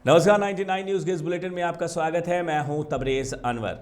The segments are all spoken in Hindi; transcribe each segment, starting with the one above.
नमस्कार, 99 न्यूज के इस बुलेटिन में आपका स्वागत है। मैं हूं तबरेज अनवर।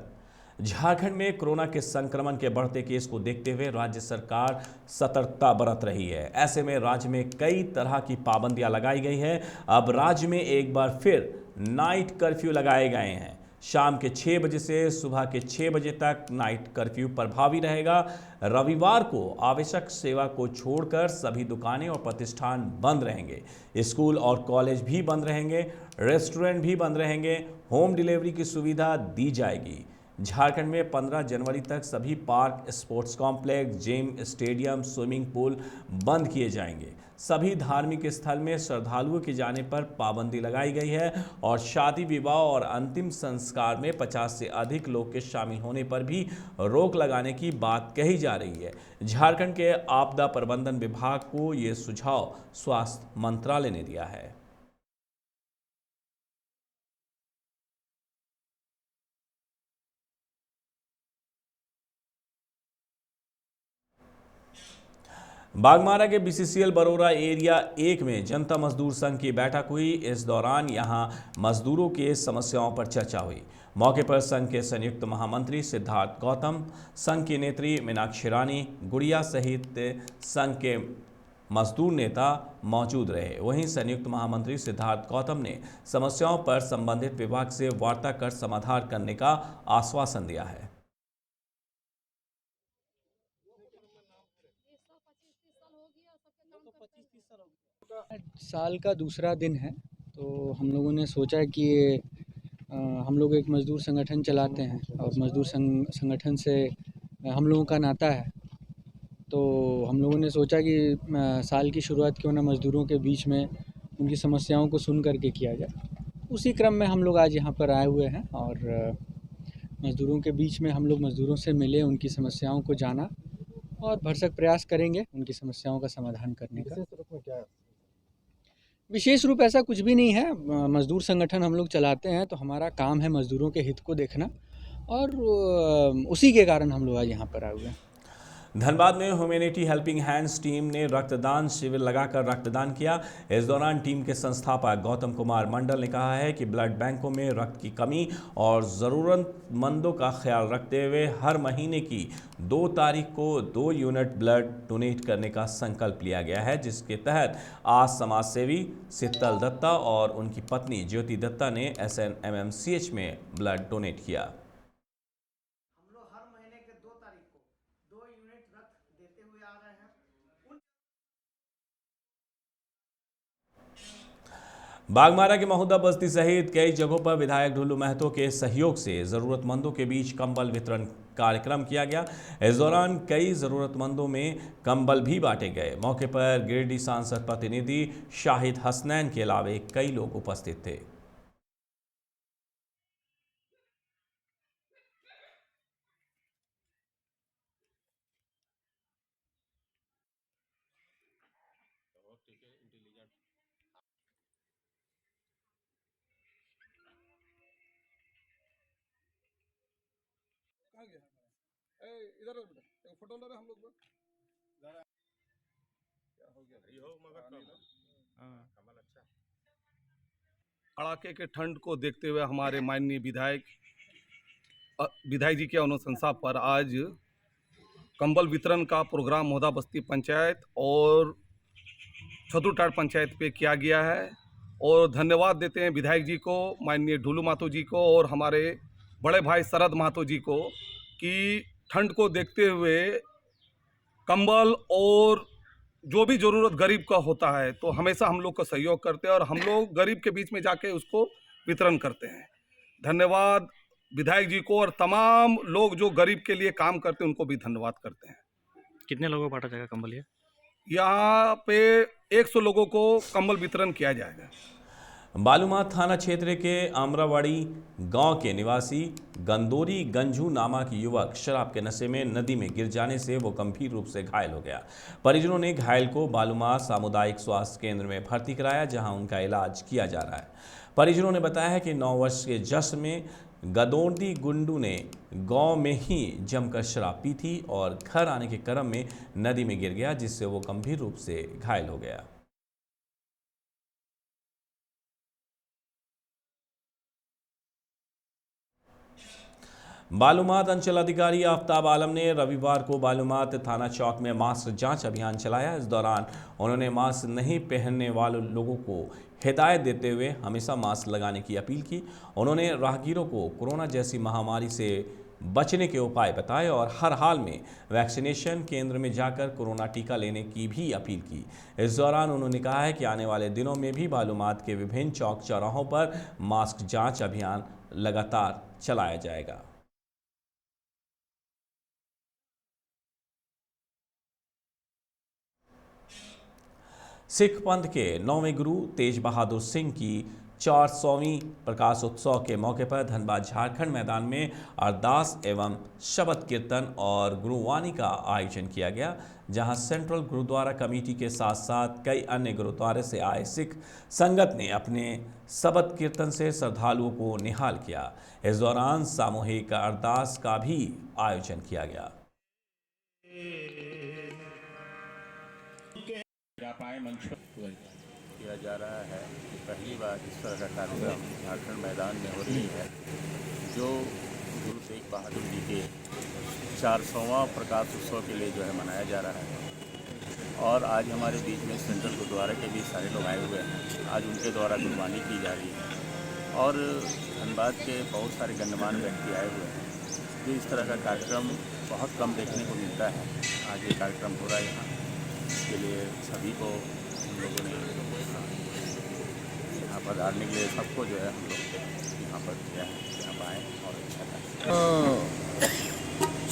झारखंड में कोरोना के संक्रमण के बढ़ते केस को देखते हुए राज्य सरकार सतर्कता बरत रही है। ऐसे में राज्य में कई तरह की पाबंदियां लगाई गई हैं। अब राज्य में एक बार फिर नाइट कर्फ्यू लगाए गए हैं। शाम के 6 बजे से सुबह के 6 बजे तक नाइट कर्फ्यू प्रभावी रहेगा। रविवार को आवश्यक सेवा को छोड़कर सभी दुकानें और प्रतिष्ठान बंद रहेंगे। स्कूल और कॉलेज भी बंद रहेंगे। रेस्टोरेंट भी बंद रहेंगे। होम डिलीवरी की सुविधा दी जाएगी। झारखंड में 15 जनवरी तक सभी park, sports complex, gym, stadium, swimming pool बंद किए जाएंगे। सभी धार्मिक स्थल में श्रद्धालुओं के जाने पर पाबंदी लगाई गई है और शादी, विवाह और अंतिम संस्कार में 50 से अधिक लोग के शामिल होने पर भी रोक लगाने की बात कही जा रही है। झारखंड के आपदा प्रबंधन विभाग को ये सुझाव स्वास्थ्य मंत्रालय ने दिया है। बागमारा के बीसीसीएल बरोरा एरिया 1 में जनता मजदूर संघ की बैठक हुई। इस दौरान यहां मजदूरों के समस्याओं पर चर्चा हुई। मौके पर संघ के संयुक्त महामंत्री सिद्धार्थ गौतम, संघ की नेत्री मीनाक्षी रानी गुड़िया सहित संघ के मजदूर नेता मौजूद रहे। वहीं संयुक्त महामंत्री सिद्धार्थ गौतम ने समस्याओं पर संबंधित विभाग से वार्ता कर समाधान करने का आश्वासन दिया है। साल का दूसरा दिन है, तो हम लोगों ने सोचा कि हम लोग एक मज़दूर संगठन चलाते हैं और मज़दूर संगठन से हम लोगों का नाता है। तो हम लोगों ने सोचा कि साल की शुरुआत क्यों ना मज़दूरों के बीच में उनकी समस्याओं को सुन करके किया जाए। उसी क्रम में हम लोग आज यहाँ पर आए हुए हैं और मज़दूरों के बीच में हम लोग मज़दूरों से मिले, उनकी समस्याओं को जाना और भरसक प्रयास करेंगे उनकी समस्याओं का समाधान करने का। विशेष रूप ऐसा कुछ भी नहीं है। मज़दूर संगठन हम लोग चलाते हैं, तो हमारा काम है मज़दूरों के हित को देखना और उसी के कारण हम लोग आज यहाँ पर आए हुए हैं। धनबाद में ह्यूमैनिटी हेल्पिंग हैंड्स टीम ने रक्तदान शिविर लगाकर रक्तदान किया। इस दौरान टीम के संस्थापक गौतम कुमार मंडल ने कहा है कि ब्लड बैंकों में रक्त की कमी और ज़रूरतमंदों का ख्याल रखते हुए हर महीने की 2 तारीख को 2 यूनिट ब्लड डोनेट करने का संकल्प लिया गया है, जिसके तहत आज समाजसेवी शीतल दत्ता और उनकी पत्नी ज्योति दत्ता ने SNMMCH में ब्लड डोनेट किया। बागमारा के महुदा बस्ती सहित कई जगहों पर विधायक ढुल्लू महतो के सहयोग से जरूरतमंदों के बीच कंबल वितरण कार्यक्रम किया गया। इस दौरान कई जरूरतमंदों में कंबल भी बांटे गए। मौके पर गिरिडीह सांसद प्रतिनिधि शाहिद हसनैन के अलावे कई लोग उपस्थित थे। इधर फोटो ले रहे हम लोग क्या हो गया कमल अच्छा। कड़ाके के ठंड को देखते हुए हमारे माननीय विधायक जी के अनुशंसा पर आज कंबल वितरण का प्रोग्राम मोहदा बस्ती पंचायत और छतुटाड़ पंचायत पे किया गया है। और धन्यवाद देते हैं विधायक जी को, माननीय ढुल्लू महतो जी को और हमारे बड़े भाई शरद महतो जी को कि ठंड को देखते हुए कंबल और जो भी ज़रूरत गरीब का होता है तो हमेशा हम लोग का सहयोग करते हैं और हम लोग गरीब के बीच में जाके उसको वितरण करते हैं। धन्यवाद विधायक जी को और तमाम लोग जो गरीब के लिए काम करते हैं उनको भी धन्यवाद करते हैं। कितने लोगों को बांटा जाएगा कंबल ये? यहाँ पे 100 लोगों को कंबल वितरण किया जाएगा। बालूमाथ थाना क्षेत्र के आमरावाड़ी गांव के निवासी गंदोरी गंजू नामक युवक शराब के नशे में नदी में गिर जाने से वो गंभीर रूप से घायल हो गया। परिजनों ने घायल को बालूमाथ सामुदायिक स्वास्थ्य केंद्र में भर्ती कराया, जहां उनका इलाज किया जा रहा है। परिजनों ने बताया है कि 9 वर्ष के जश्न में गदोंडी गुंडू ने गांव में ही जमकर शराब पी थी और घर आने के क्रम में नदी में गिर गया, जिससे वो गंभीर रूप से घायल हो गया। बालूमाथ अंचल अधिकारी आफ्ताब आलम ने रविवार को बालूमाथ थाना चौक में मास्क जांच अभियान चलाया। इस दौरान उन्होंने मास्क नहीं पहनने वाले लोगों को हिदायत देते हुए हमेशा मास्क लगाने की अपील की। उन्होंने राहगीरों को कोरोना जैसी महामारी से बचने के उपाय बताए और हर हाल में वैक्सीनेशन केंद्र में जाकर कोरोना टीका लेने की भी अपील की। इस दौरान उन्होंने कहा है कि आने वाले दिनों में भी बालूमाथ के विभिन्न चौक चौराहों पर मास्क जांच अभियान लगातार चलाया जाएगा। सिख पंथ के 9वें गुरु तेज बहादुर सिंह की 400वीं प्रकाश उत्सव के मौके पर धनबाद झारखंड मैदान में अरदास एवं शबद कीर्तन और गुरुवाणी का आयोजन किया गया, जहां सेंट्रल गुरुद्वारा कमेटी के साथ साथ कई अन्य गुरुद्वारे से आए सिख संगत ने अपने शबद कीर्तन से श्रद्धालुओं को निहाल किया। इस दौरान सामूहिक अरदास का भी आयोजन किया गया। किया जा रहा है कि पहली बार इस तरह का कार्यक्रम झारखंड मैदान में हो रही है, जो गुरु तेग बहादुर जी के 400वां प्रकाश उत्सव के लिए जो है मनाया जा रहा है। और आज हमारे बीच में सेंट्रल गुरुद्वारा के भी सारे लोग आए हुए हैं। आज उनके द्वारा गुरबानी की जा रही है और धनबाद के बहुत सारे गण्यमान्य व्यक्ति आए हुए हैं। जो इस तरह का कार्यक्रम बहुत कम देखने को मिलता है। आज ये कार्यक्रम हो रहा है यहाँ, इसके लिए सभी को हम लोगों ने यहाँ पर धारने के लिए सबको जो है हम लोग यहाँ पर किया है, यहाँ पर आए और अच्छा था।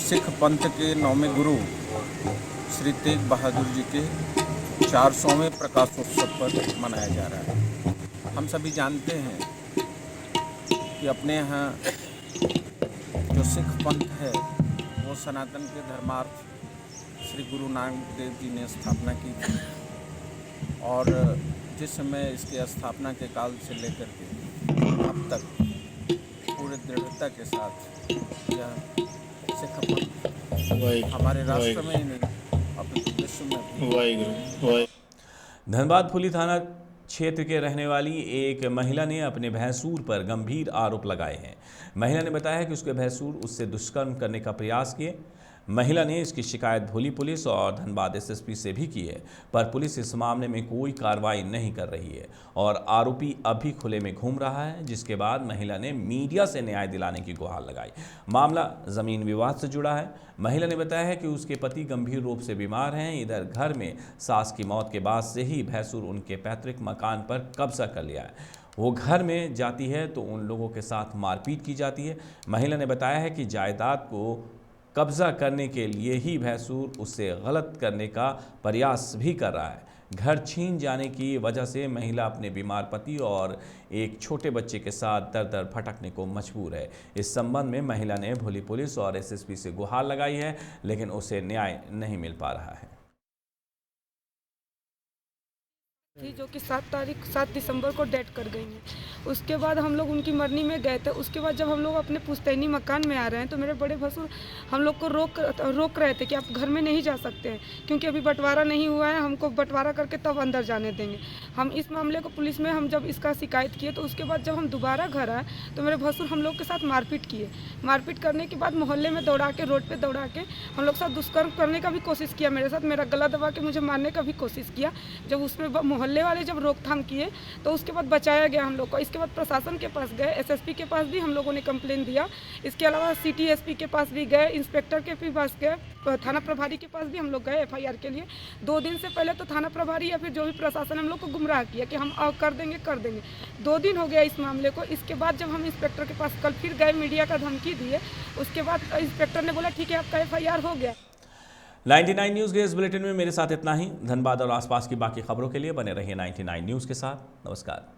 सिख पंथ के 9वें गुरु श्री तेग बहादुर जी के 400वें प्रकाशोत्सव पर मनाया जा रहा है। हम सभी जानते हैं कि अपने यहाँ जो सिख पंथ है वो सनातन के धर्मार्थ श्री गुरु नानक देव जी ने स्थापना की थी और जिस समय इसके स्थापना के काल से लेकर के अब तक पूरे दृढ़ता के साथ यह सिख पंथ हमारे राष्ट्र में ही नहीं अपने विश्व में भी। धनबाद पुलिस थाना क्षेत्र के रहने वाली एक महिला ने अपने भैंसूर पर गंभीर आरोप लगाए हैं। महिला ने बताया कि उसके भैंसूर उससे दुष्कर्म करने का प्रयास किए। महिला ने इसकी शिकायत भोली पुलिस और धनबाद एसएसपी से भी की है, पर पुलिस इस मामले में कोई कार्रवाई नहीं कर रही है और आरोपी अभी खुले में घूम रहा है, जिसके बाद महिला ने मीडिया से न्याय दिलाने की गुहार लगाई। मामला जमीन विवाद से जुड़ा है। महिला ने बताया है कि उसके पति गंभीर रूप से बीमार हैं। इधर घर में सास की मौत के बाद से ही भैंसूर उनके पैतृक मकान पर कब्जा कर लिया है। वो घर में जाती है तो उन लोगों के साथ मारपीट की जाती है। महिला ने बताया है कि जायदाद को कब्जा करने के लिए ही भैंसूर उससे गलत करने का प्रयास भी कर रहा है। घर छीन जाने की वजह से महिला अपने बीमार पति और एक छोटे बच्चे के साथ दर दर भटकने को मजबूर है। इस संबंध में महिला ने भोली पुलिस और एसएसपी से गुहार लगाई है, लेकिन उसे न्याय नहीं मिल पा रहा है। थी जो कि 7 दिसंबर को डेथ कर गई हैं। उसके बाद हम लोग उनकी मरनी में गए थे। उसके बाद जब हम लोग अपने पुश्तैनी मकान में आ रहे हैं तो मेरे बड़े भसुर हम लोग को रोक रहे थे कि आप घर में नहीं जा सकते हैं, क्योंकि अभी बंटवारा नहीं हुआ है, हमको बंटवारा करके तब अंदर जाने देंगे। हम इस मामले को पुलिस में हम जब इसका शिकायत किए तो उसके बाद जब हम दोबारा घर आए तो मेरे भसुर हम लोग के साथ मारपीट किए। मारपीट करने के बाद मोहल्ले में दौड़ा के, रोड पर दौड़ा के हम लोग साथ दुष्कर्म करने का भी कोशिश किया। मेरे साथ मेरा गला दबा के मुझे मारने का भी कोशिश किया। जब उसमें मोहल्ले वाले जब रोकथाम किए तो उसके बाद बचाया गया हम लोग को। इसके बाद प्रशासन के पास गए, एसएसपी के पास भी हम लोगों ने कंप्लेन दिया। इसके अलावा सिटी एसपी के पास भी गए, इंस्पेक्टर के भी पास गए, थाना प्रभारी के पास भी हम लोग गए एफआईआर के लिए। 2 दिन से पहले तो थाना प्रभारी या फिर जो भी प्रशासन हम लोग को गुमराह किया कि हम कर देंगे। 2 दिन हो गया इस मामले को। इसके बाद जब हम इंस्पेक्टर के पास कल फिर गए, मीडिया का धमकी दिए, उसके बाद इंस्पेक्टर ने बोला ठीक है आपका एफआईआर हो गया। 99 न्यूज़ के इस बुलेटिन में मेरे साथ इतना ही। धनबाद और आसपास की बाकी खबरों के लिए बने रहिए 99 न्यूज़ के साथ। नमस्कार।